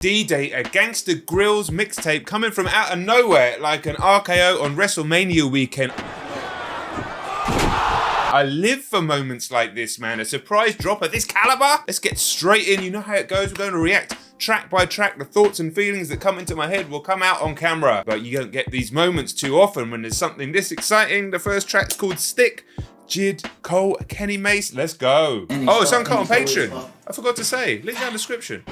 D-Day, a Gangsta Grillz mixtape coming from out of nowhere like an RKO on WrestleMania weekend. I live for moments like this, man. A surprise drop of this caliber. Let's get straight in. You know how it goes. We're going to react track by track. The thoughts and feelings that come into my head will come out on camera. But you don't get these moments too often when there's something this exciting. The first track's called Stick. Jid, Cole, Kenny Mace. Let's go. Oh, it's UNCUT on Patreon. I forgot to say. Link down the description.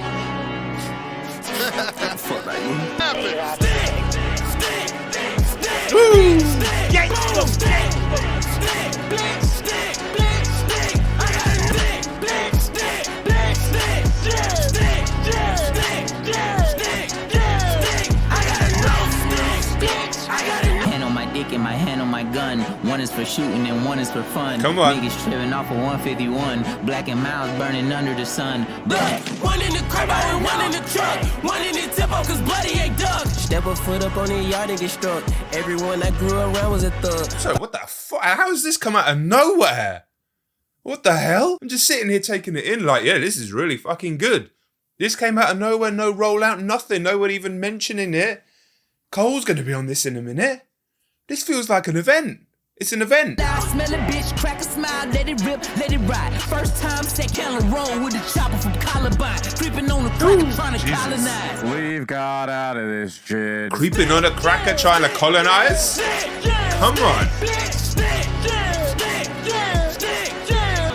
In my hand on my gun, one is for shooting and one is for fun. Come on. Niggas tripping off of 151, black and miles burning under the sun. Black. One in the crib and one in the truck, one in the tempo cause bloody ain't dug. Step a foot up on the yard and get struck. Everyone I grew around was a thug. So what the fuck? How has this come out of nowhere? What the hell? I'm just sitting here taking it in like, yeah, this is really fucking good. This came out of nowhere, no rollout, nothing, no one even mentioning it. Cole's gonna be on this in a minute. This feels like an event. It's an event. I smell a bitch, crack a smile, let it rip, let it ride. First time set Callan roll with a chopper from Columbine. Creeping on a cracker trying to colonize. We've got out of this shit. Creeping on a cracker trying to colonize? Come on.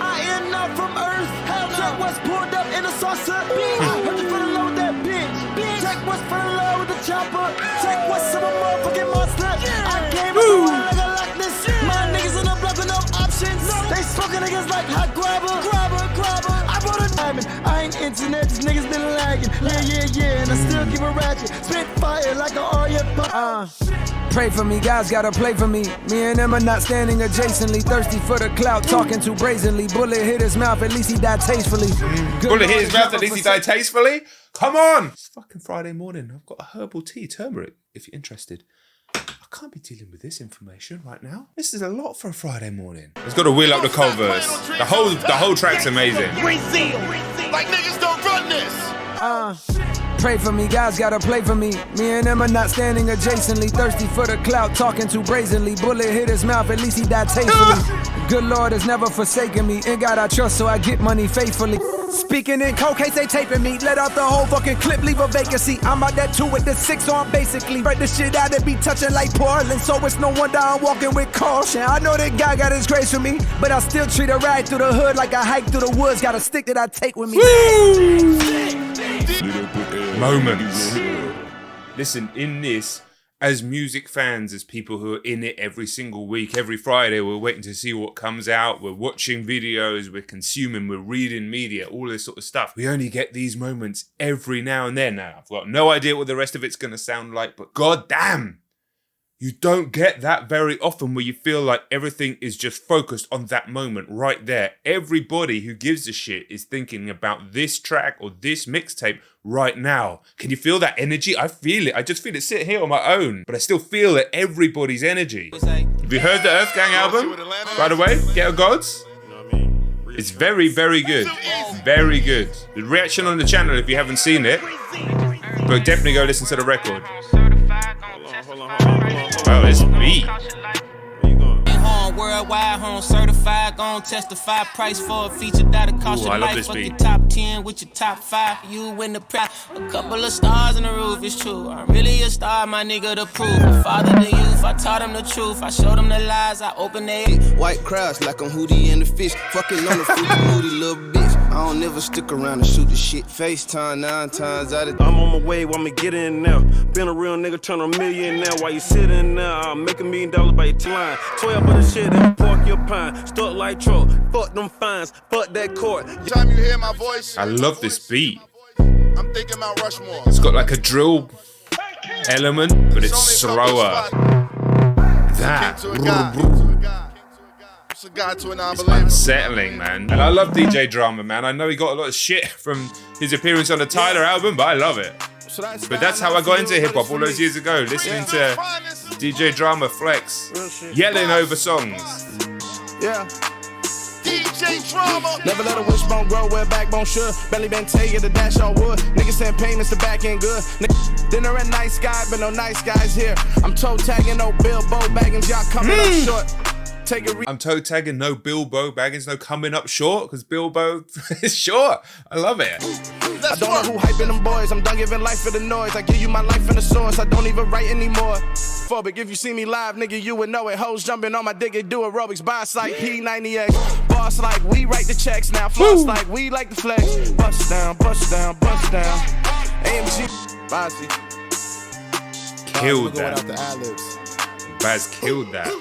I am not from Earth. Check what's poured up in a saucer. I heard you fell in love with that bitch. Check what's fell in love with the chopper. Check what's some motherfucking monster. I came around like a Loch Ness. My niggas in the block with no options. They smoking niggas like hot grabber. I brought a diamond. I ain't internet. These niggas been lagging. Yeah. And I still keep a ratchet. Spit fire like an Arya. Pray for me, guys gotta play for me. Me and them are not standing adjacently. Thirsty for the clout, talking too brazenly. Bullet hit his mouth, at least he died tastefully. Bullet hit his mouth, at least he died tastefully? Come on! It's fucking Friday morning. I've got a herbal tea, turmeric, if you're interested. I can't be dealing with this information right now. This is a lot for a Friday morning. It's got to wheel up the Cole verse. The whole track's amazing. Like niggas don't run this. Pray for me, guys gotta play for me. Me and them are not standing adjacently. Thirsty for the clout, talking too brazenly. Bullet hit his mouth, at least he died tastefully. Good Lord has never forsaken me. In God I trust, so I get money faithfully. Speaking in cold case, they taping me. Let out the whole fucking clip, leave a vacancy. I'm out that 2 with the 6 on basically. Break the shit out and be touching like porcelain. So it's no wonder I'm walking with caution. I know that guy got his grace for me, but I still treat a ride through the hood like I hike through the woods. Got a stick that I take with me. Moments. Listen, in this, as music fans, as people who are in it every single week, every Friday, we're waiting to see what comes out. We're watching videos, we're consuming, we're reading media, all this sort of stuff. We only get these moments every now and then. Now, I've got no idea what the rest of it's going to sound like, but goddamn, you don't get that very often where you feel like everything is just focused on that moment right there. Everybody who gives a shit is thinking about this track or this mixtape right now. Can you feel that energy? I feel it. I just feel it sit here on my own, but I still feel it, everybody's energy. Have you heard the Earth Gang album, by the way? Ghetto Gods? It's very, very good. Very good. The reaction on the channel if you haven't seen it, but definitely go listen to the record. Oh, this beat. Worldwide home certified, gon' testify. Price for a feature that'll cost your life. Fuck your top 10 with your top 5. You win the prize. A couple of stars in the roof, it's true. I'm really a star, my nigga, to prove. I fathered the youth, I taught them the truth. I showed them the lies, I opened their white crowds like I'm Hootie and the fish. Fucking on the fruity moody little bitch. I don't never stick around and shoot the shit. FaceTime 9 times out of. I'm on my way, I'ma get in now. Been a real nigga, turn a million now. While you sitting now, I'll make $1 million by your line. 12 of the shit and park your pine. Stuck like troll, fuck them fines, fuck that court. Time you hear my voice, I love this beat. I'm thinking Mount Rushmore. It's got like a drill element, but it's slower. That. It's unsettling, man. And I love DJ Drama, man. I know he got a lot of shit from his appearance on the Tyler album, but I love it. But that's how I got into hip-hop all those years ago, listening to DJ Drama flex, yelling over songs. Yeah. DJ Drama. Never let a wishbone grow where a backbone should. Belly been taken the dash on wood. Niggas saying pain is the back end good. Dinner at nice guy, but no nice guys here. I'm toe tagging, no Bilbo Baggins, y'all coming up short. Take a I'm toe tagging, no Bilbo Baggins, no coming up short, because Bilbo is short. I love it. I don't know who hyping them boys. I'm done giving life for the noise. I give you my life in the source. I don't even write anymore. Phobic, if you see me live, nigga, you would know it. Hoes jumping on my dick and do aerobics. Boss like P90X. Boss like we write the checks now. Floss like we like the flex. Bust down, bust down, bust down. AMG, Bossy. Killed that. Baz killed that.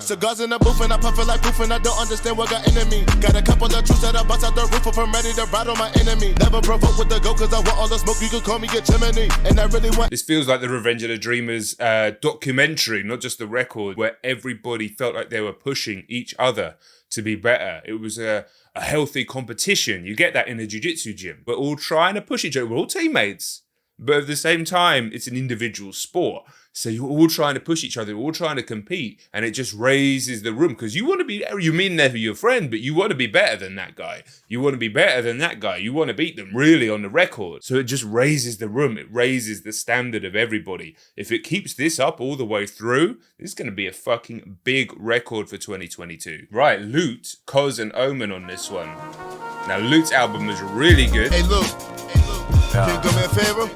Cigars in the booth and I puff it like proof and I don't understand what got into me. Got a couple of truths that I bust out the roof if I'm ready to battle my enemy. Never provoke with the go cause I want all the smoke, you can call me a chimney. And I really want... This feels like the Revenge of the Dreamers documentary, not just the record, where everybody felt like they were pushing each other to be better. It was a healthy competition. You get that in a jiu-jitsu gym. We're all trying to push each other. We're all teammates. But at the same time, it's an individual sport. So you're all trying to push each other, you're all trying to compete, and it just raises the room because you want to be, you mean they're your friend, but you want to be better than that guy. You want to be better than that guy. You want to beat them really on the record. So it just raises the room. It raises the standard of everybody. If it keeps this up all the way through, this is going to be a fucking big record for 2022. Right, Loot, Koz and Omen on this one. Now, Loot's album was really good. Hey, Luke. Can you do me a favor?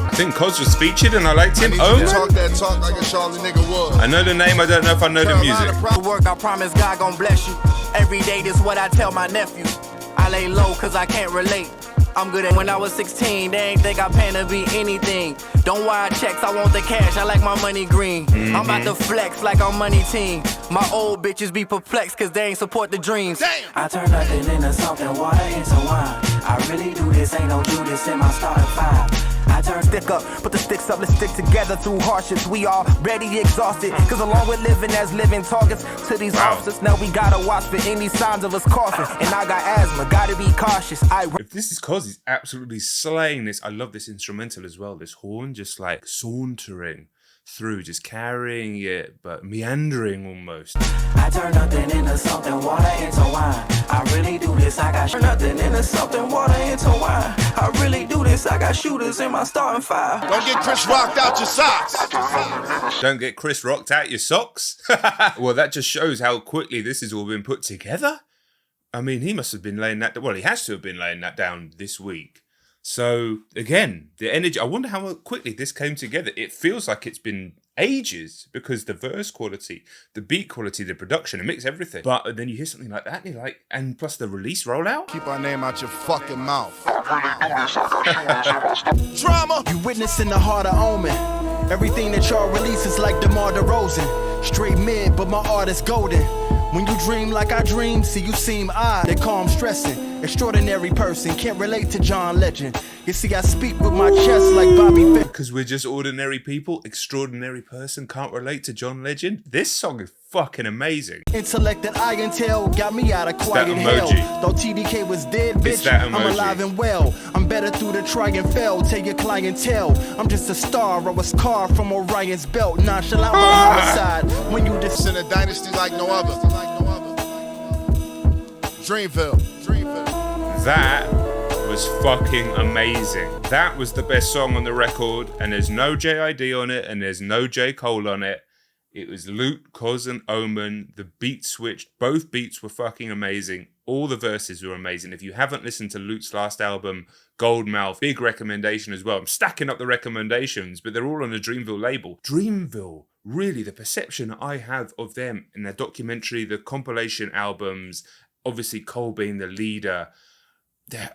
I think Koz was featured and I liked him. I need you to talk that talk like a Charlie nigga would. I know the name, I don't know if I know the music. Work, I promise God gon' bless you. Every day, this what I tell my nephew. I lay low cause I can't relate. I'm good at when I was 16, they ain't think I plan to be anything. Don't wire checks, I want the cash, I like my money green. I'm about to flex like I'm money team. My old bitches be perplexed cause they ain't support the dreams. Damn. I turn nothing into something, water into wine. I really do this, ain't no Judas in my starting five. I turn stick up, put the sticks up, let's stick together through hardships. We already exhausted, cause along with living as living targets to these officers, now we gotta watch for any signs of us coughing. And I got asthma, gotta be cautious. If this is Koz, he's absolutely slaying this. I love this instrumental as well. This horn just like sauntering through, just carrying it, but meandering almost. I turn nothing into something, water into wine. I really do this, I got nothing into something, water into wine. I really do this, I got shooters in my starting five. Don't get Chris rocked out your socks. Don't get Chris rocked out your socks? Well, that just shows how quickly this has all been put together. I mean, he must have been laying that, well, he has to have been laying that down this week. So, again, the energy, I wonder how quickly this came together. It feels like it's been ages because the verse quality, the beat quality, the production, it makes everything. But then you hear something like that and you're like, and plus the release rollout. Keep our name out your fucking mouth. Drama. You witnessing the heart of Omen. Everything that y'all release is like DeMar DeRozan. Straight mid, but my art is golden. When you dream like I dream, see you seem odd. They call him stressing. Extraordinary person, can't relate to John Legend. You see, I speak with my chest like Bobby Fish. Because we're just ordinary people, extraordinary person, can't relate to John Legend. This song is fucking amazing. Intellect that I can tell got me out of quiet hell. Though TDK was dead, bitch, I'm alive and well. I'm better through the try and fail. Tell your clientele, I'm just a star or a scar from Orion's belt. Nonchalant my homicide when you It's in a dynasty like no other. Dreamville. That was fucking amazing. That was the best song on the record, and there's no JID on it, and there's no J. Cole on it. It was Luke, Koz, and Omen. The beat switched. Both beats were fucking amazing. All the verses were amazing. If you haven't listened to Luke's last album, Goldmouth, big recommendation as well. I'm stacking up the recommendations, but they're all on the Dreamville label. Dreamville, really, the perception I have of them in their documentary, the compilation albums, obviously Cole being the leader,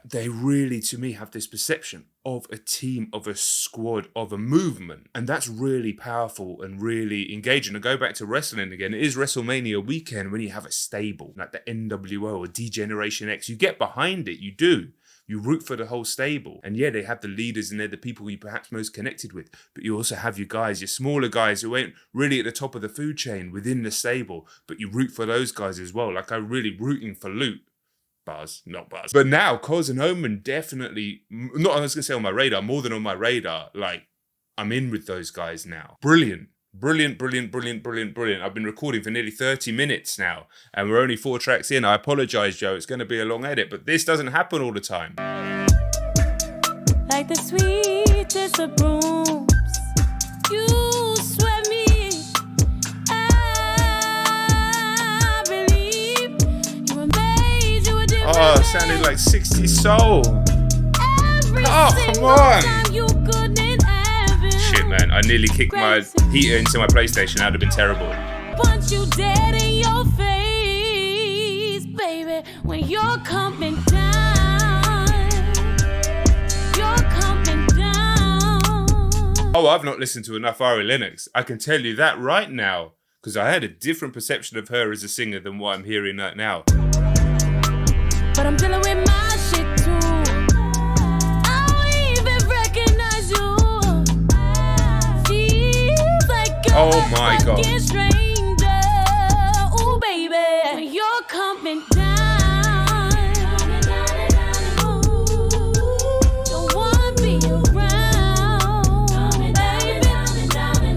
they really, to me, have this perception of a team, of a squad, of a movement. And that's really powerful and really engaging. And go back to wrestling again, it is WrestleMania weekend when you have a stable, like the NWO or D-Generation X. You get behind it, you do. You root for the whole stable. And yeah, they have the leaders and they're the people you perhaps most connected with. But you also have your guys, your smaller guys who ain't really at the top of the food chain within the stable. But you root for those guys as well. Like I'm really rooting for Luke. Buzz, not Buzz. But now, Koz and Omen definitely, not I was going to say on my radar, more than on my radar. Like, I'm in with those guys now. Brilliant. Brilliant, brilliant, brilliant, brilliant, brilliant. I've been recording for nearly 30 minutes now, and we're only 4 tracks in. I apologise, Joe. It's going to be a long edit, but this doesn't happen all the time. Like the sweetest of brooms, you sweat me. I believe you were made, you were different. Oh, sounding like 60s soul. Oh, come on. Shit, man. I nearly kicked my heater into my PlayStation. That would have been terrible. Punch you dead in your face, baby, when you're coming down. You're coming down. Oh, I've not listened to enough Ari Lennox. I can tell you that right now, because I had a different perception of her as a singer than what I'm hearing right now. But I'm dealing with my shit too. I don't even recognize you. Feels like oh my God. Stranger. Ooh, baby, when you're coming down. Don't wanna be around, baby.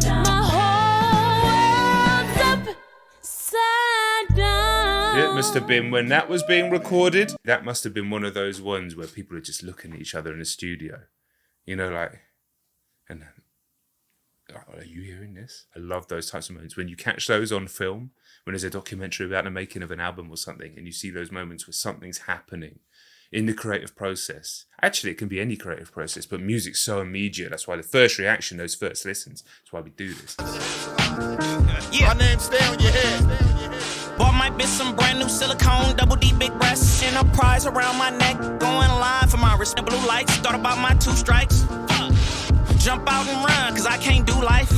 My whole world's upside down. It must have been when that was being recorded. That must have been one of those ones where people are just looking at each other in the studio. You know, like, and are you hearing this? I love those types of moments. When you catch those on film, when there's a documentary about the making of an album or something, and you see those moments where something's happening in the creative process. Actually, it can be any creative process, but music's so immediate. That's why the first reaction, those first listens, that's why we do this. Yeah. My name stay on your head. Bought my bitch some brand new silicone, double D big breasts, and a prize around my neck. Going live for my wrist and blue lights. Thought about my 2 strikes. Jump out and run, cause I can't do life.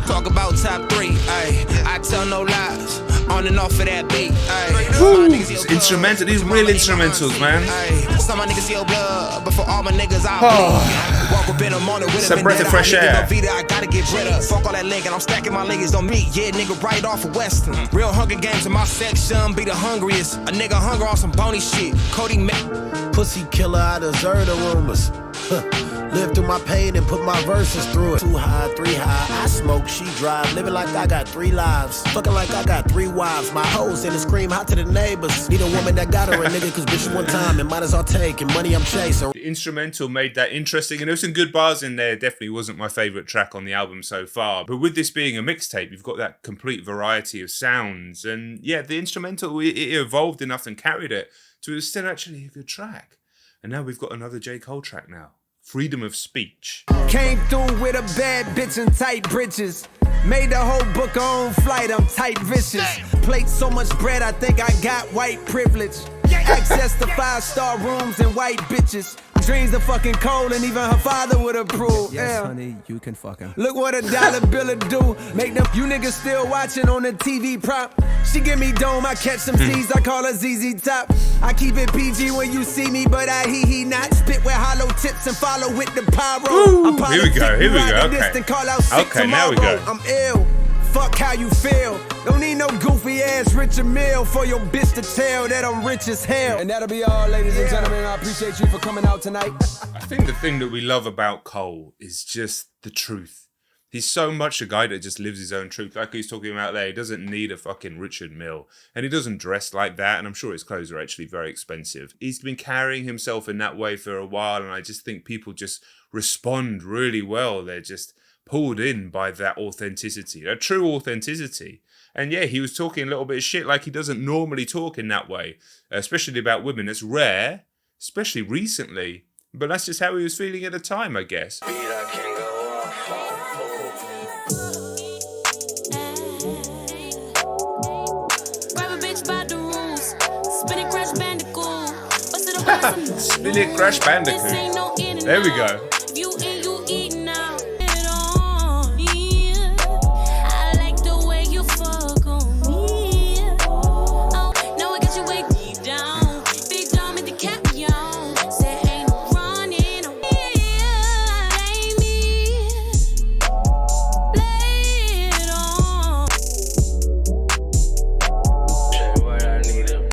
Talk about top 3, ayy. I tell no lies. On and off of that beat, ayy. Woo! It's instrumental, these real instrumentals, man. Some of my niggas yell blood, but for all my niggas I walk up in the morning with it's a breath of fresh air. I gotta get rid of. Fuck all that Lincoln, I'm stacking my niggas on me. Yeah, nigga, right off of Western. Real Hunger Games in my section, be the hungriest. A nigga hunger on some bony shit. Cody Mac. Pussy killer, I deserve the rumors. Live through my pain and put my verses through it. 2 high, 3 high, I smoke, she drive. Living like I got 3 lives. Fucking like I got 3 wives. My hoes in the scream hot to the neighbors. Need a woman that got her a nigga, cause bitch one time and might as well take. And money I'm chasing. The instrumental made that interesting, and there were some good bars in there. Definitely wasn't my favourite track on the album so far. But with this being a mixtape, you've got that complete variety of sounds. And yeah, the instrumental, it evolved enough and carried it to it's still actually a good track. And now we've got another J. Cole track now. Freedom of speech. Came through with a bad bitch and tight britches. Made the whole book on flight, I'm tight vicious. Plate so much bread, I think I got white privilege. Access to 5-star rooms and white bitches. Dreams of fucking Cole and even her father would approve. Yes, honey, you can fuck him. Look what a dollar bill do. Make them you niggas still watching on the TV prop. She give me dome, I catch some C's, I call her ZZ Top. I keep it PG when you see me, but I he not. Spit with hollow tips and follow with the pyro. Here we go, okay. Call out sick okay, now we go. I'm ill. Fuck how you feel. Don't need no goofy ass Richard Mill for your bitch to tell that I'm rich as hell. And that'll be all, ladies and gentlemen. I appreciate you for coming out tonight. I think the thing that we love about Cole is just the truth. He's so much a guy that just lives his own truth. Like he's talking about there, he doesn't need a fucking Richard Mill. And he doesn't dress like that. And I'm sure his clothes are actually very expensive. He's been carrying himself in that way for a while. And I just think people just respond really well. They're just pulled in by that authenticity, a true authenticity. And yeah, he was talking a little bit of shit like he doesn't normally talk in that way, especially about women. It's rare, especially recently, but that's just how he was feeling at the time, I guess. Spin it, Crash Bandicoot. There we go.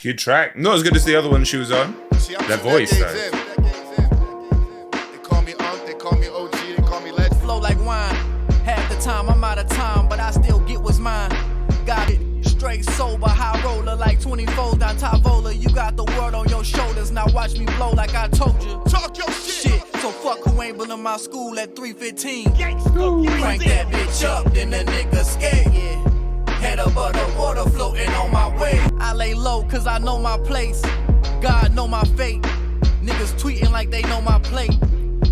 Good track. Not as good as the other one she was on. That voice, though. They call me OG, they call me legend. Flow like wine. Half the time, I'm out of time, but I still get what's mine. Got it. Straight sober, high roller like 24 down Tavola. You got the world on your shoulders, now watch me blow like I told you. Talk your shit. So fuck who ain't building my school at 3:15. Crank that bitch up, then the nigga skate. Yeah. Head above the water, floating on my way. I lay low cause I know my place. God know my fate. Niggas tweeting like they know my plate.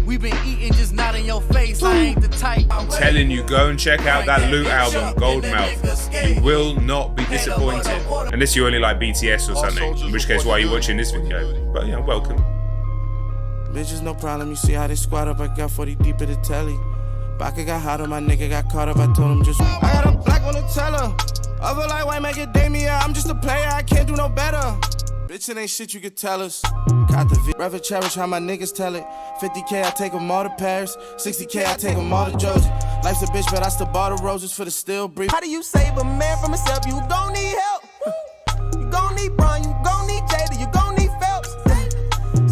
We been eating, just not in your face. I ain't the type. I'm telling you, go and check out that Luke album, Goldmouth. You will not be disappointed. Unless you only like BTS or something, in which case, why are you watching this video? But yeah, welcome. Bitches, no problem. You see how they squat up? I got 40 deep in the telly. Baka got hot on my nigga, got caught up. I told him just. I got a black one to tell her. Other like white macadamia. I'm just a player, I can't do no better. Bitch, it ain't shit you could tell us. Got the V. Rather cherish how my niggas tell it. 50K, I take them all to Paris. 60K, I take them all to Josie. Life's a bitch, but I still bought the roses for the still brief. How do you save a man from himself? You gon' need help. You gon' need Brian, you gon' need Jada, you gon' need Phelps.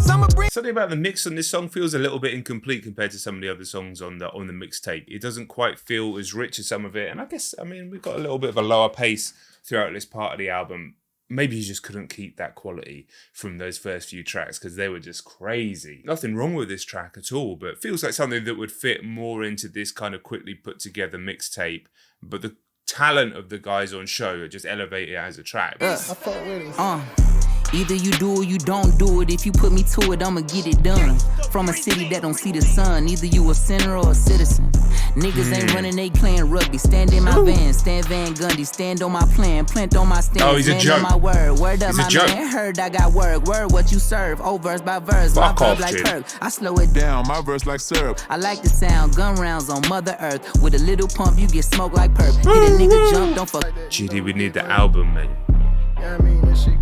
Summer breeze. Something about the mix on this song feels a little bit incomplete compared to some of the other songs on the mixtape. It doesn't quite feel as rich as some of it. And I guess, I mean, we've got a little bit of a lower pace throughout this part of the album. Maybe he just couldn't keep that quality from those first few tracks because they were just crazy. Nothing wrong with this track at all, but it feels like something that would fit more into this kind of quickly put together mixtape. But the talent of the guys on show just elevate it as a track. I fuck with it. Either you do or you don't do it. If you put me to it, I'ma get it done. From a city that don't see the sun. Either you a sinner or a citizen. Niggas ain't running, they playing rugby. Stand in my van, stand Van Gundy. Stand on my plan, plant on my stand. Oh, he's a joke. On my word, word up He's my man. Heard I got word what you serve. Oh, verse by verse, my verb like perk. I slow it down, my verse like syrup. I like the sound, gun rounds on Mother Earth. With a little pump, you get smoked like perp. Hit a nigga jump, don't fuck. GD, we need the album, man.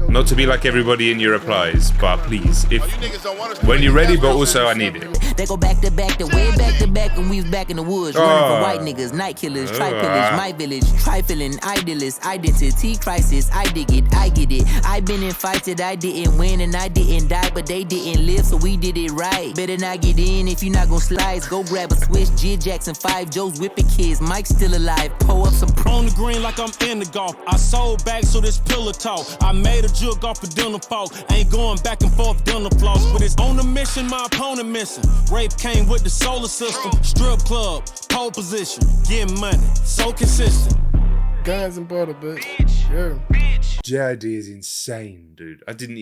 Not to be like everybody in your replies, but please, if when you're ready, but also I need it. They go back to back, way back to back, and we was back in the woods, running for white niggas, night killers, tri-pillage, my village, trifling, idolist, identity crisis, I dig it, I get it. I been in fights that I didn't win and I didn't die, but they didn't live, so we did it right. Better not get in if you not gon' slice. Go grab a switch, Jid Jackson 5, Joe's whipping kids, Mike's still alive. Pull up some on the green like I'm in the golf. I sold back so this pillow talk. I made a jug off of dinner fork. Ain't going back and forth dinner floss. But it's on the mission, my opponent missing. Rape came with the solar system. Strip club, pole position. Getting money, so consistent. Guns and butter, bitch. JID is insane, dude. I don't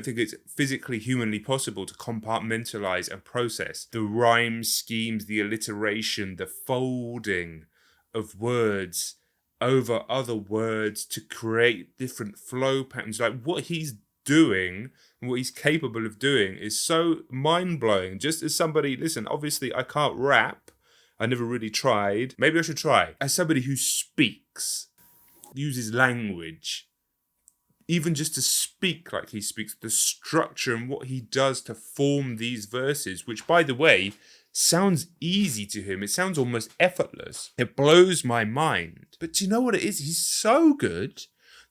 think it's physically, humanly possible to compartmentalize and process the rhyme schemes, the alliteration, the folding of words over other words to create different flow patterns. Like what he's doing and what he's capable of doing is so mind-blowing. Just as somebody, listen, obviously I can't rap. I never really tried. Maybe I should try. As somebody who speaks, uses language, even just to speak like he speaks, the structure and what he does to form these verses, which by the way, sounds easy to him. It sounds almost effortless. It blows my mind. But do you know what it is? He's so good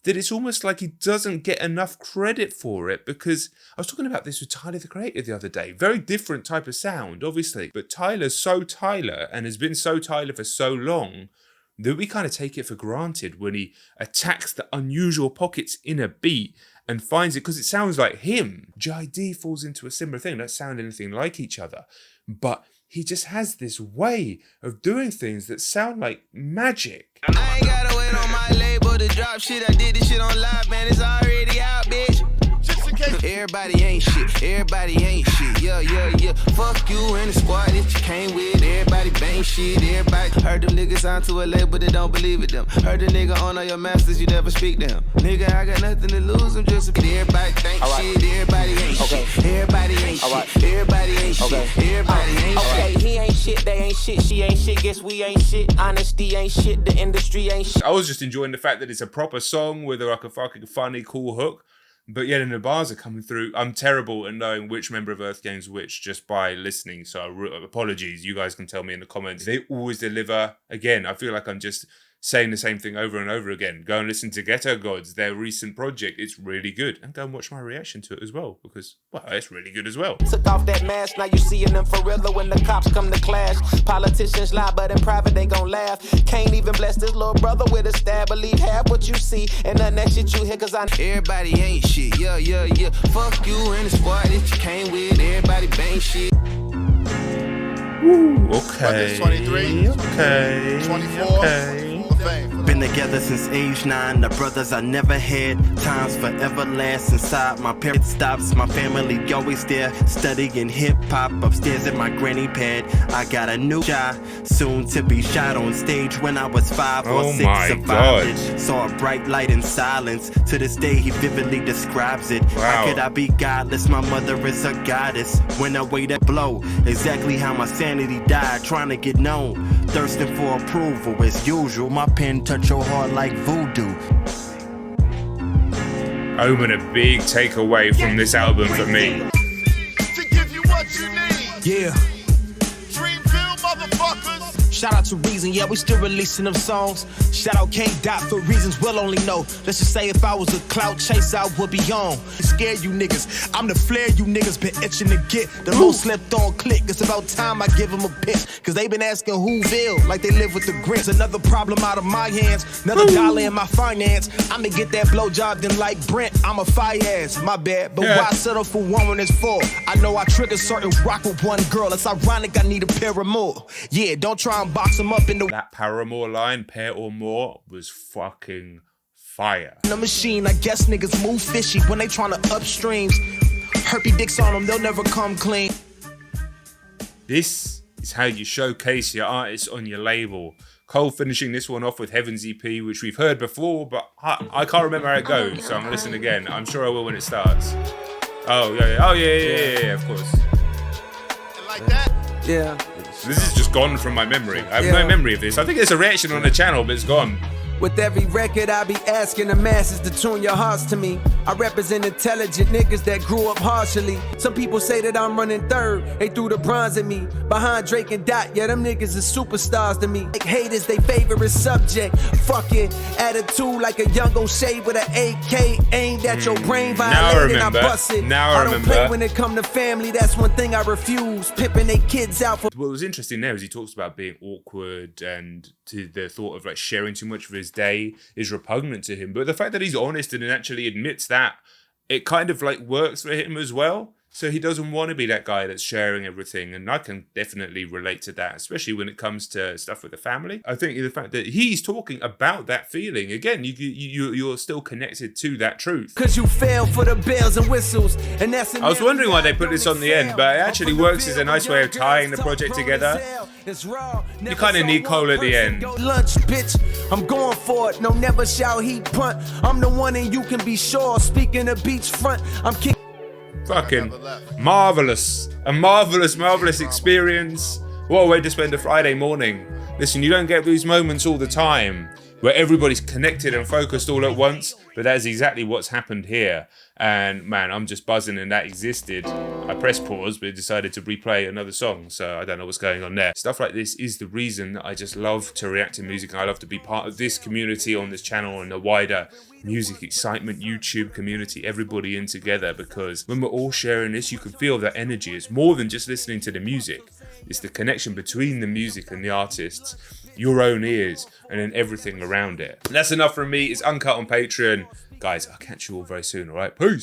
that it's almost like he doesn't get enough credit for it, because I was talking about this with Tyler the Creator the other day. Very different type of sound, obviously. But Tyler's so Tyler and has been so Tyler for so long that we kind of take it for granted when he attacks the unusual pockets in a beat and finds it, because it sounds like him. JID falls into a similar thing. They don't sound anything like each other. But he just has this way of doing things that sound like magic. I ain't gotta wait on my label to drop shit. I did this shit on live, man. It's already out, bitch. Everybody ain't shit. Everybody ain't shit. Yeah. Fuck you and the squad that you came with. Everybody bang shit. Everybody heard them niggas onto a label that don't believe it them. Heard the nigga on all your masters, you never speak to him. Nigga, I got nothing to lose. I'm just everybody think shit. Everybody ain't shit. Everybody ain't shit. Everybody ain't shit. Everybody ain't shit. Okay, he ain't shit, they ain't shit, she ain't shit, guess we ain't shit. Honesty ain't shit, the industry ain't shit. I was just enjoying the fact that it's a proper song with like a fucking funny, cool hook. But yet, in the bars are coming through. I'm terrible at knowing which member of Earth Gang's which just by listening. So apologies. You guys can tell me in the comments. They always deliver. Again, I feel like I'm just saying the same thing over and over again. Go and listen to Ghetto Gods, their recent project. It's really good. And go and watch my reaction to it as well, because, well, it's really good as well. Took off that mask, now you seeing them for real when the cops come to clash. Politicians lie, but in private they gon' laugh. Can't even bless this little brother with a stab. Believe half what you see and none that shit you hear, cause I... Everybody ain't shit, yeah. Fuck you and the squad that you came with. Everybody bang shit. Ooh, okay. 23, okay. 24. Okay. Been together since age 9. The brothers I never had. Times forever last inside my parents' stops. My family always there. Studying hip-hop upstairs at my granny pad. I got a new guy, soon to be shot on stage when I was 5 or 6. Survived it. Saw a bright light in silence. To this day he vividly describes it. Wow. How could I be godless? My mother is a goddess. When I weigh that blow, exactly how my sanity died. Trying to get known, thirsting for approval as usual. My pen touch your heart like voodoo. Omen, a big takeaway from this album for me. To give you what you need. Yeah. Dreamville, motherfuckers. Shout out to Reason, yeah, we still releasing them songs. Shout out K-Dot for reasons we'll only know. Let's just say if I was a clout chaser, I would be on. Scare you niggas, I'm the flare you niggas been itching to get. The most slept on click, it's about time I give them a pitch. Cause they been asking whoville, like they live with the grits. Another problem out of my hands, another dollar in my finance. I'ma get that blowjob, then like Brent, I'm a fire ass, my bad. But why settle for one when it's four? I know I trigger certain rock with one girl, it's ironic I need a pair of more. Yeah, don't try and box them up in the... That Paramore line, pair or more, was fucking fire. The machine, I guess niggas move fishy when they tryna upstreams. Herpy dicks on them, they'll never come clean. This is how you showcase your artists on your label. Cole finishing this one off with Heaven's EP, which we've heard before, but I can't remember how it goes, so I'm gonna listen again. I'm sure I will when it starts. Oh yeah, of course. Like that? Yeah. This is just gone from my memory. I have no memory of this. I think there's a reaction on the channel, but it's gone. With every record, I be asking the masses to tune your hearts to me. I represent intelligent niggas that grew up harshly. Some people say that I'm running third. They threw the bronze at me. Behind Drake and Dot, yeah, them niggas is superstars to me. Like haters, they favorite subject. Fucking attitude like a young O'Shea with an AK aimed at your brain. Violated, I bust it. I don't play when it come to family. That's one thing I refuse. Pimping they kids out for... What was interesting there is he talks about being awkward and to the thought of like sharing too much of his day is repugnant to him. But the fact that he's honest and actually admits that, it kind of like works for him as well. So he doesn't want to be that guy that's sharing everything. And I can definitely relate to that, especially when it comes to stuff with the family. I think the fact that he's talking about that feeling, again, you're still connected to that truth. Cause you fell for the bells and whistles. And that's I was wondering why they put this on the end, but it actually works as a nice way of tying the project together. You kind of need Cole at the end. Lunch, bitch, I'm going for it. No, never shall he punt. I'm the one and you can be sure. Speaking of beachfront, I'm kicking. Fucking marvelous. A marvelous experience. What a way to spend a Friday morning. Listen, you don't get these moments all the time where everybody's connected and focused all at once, but that is exactly what's happened here. And man, I'm just buzzing and that existed. I pressed pause, but decided to replay another song, so I don't know what's going on there. Stuff like this is the reason that I just love to react to music, and I love to be part of this community on this channel and the wider music excitement YouTube community, everybody in together, because when we're all sharing this, you can feel that energy. It's more than just listening to the music. It's the connection between the music and the artists, your own ears, and then everything around it. And that's enough from me. It's Uncut on Patreon. Guys, I'll catch you all very soon, all right? Peace.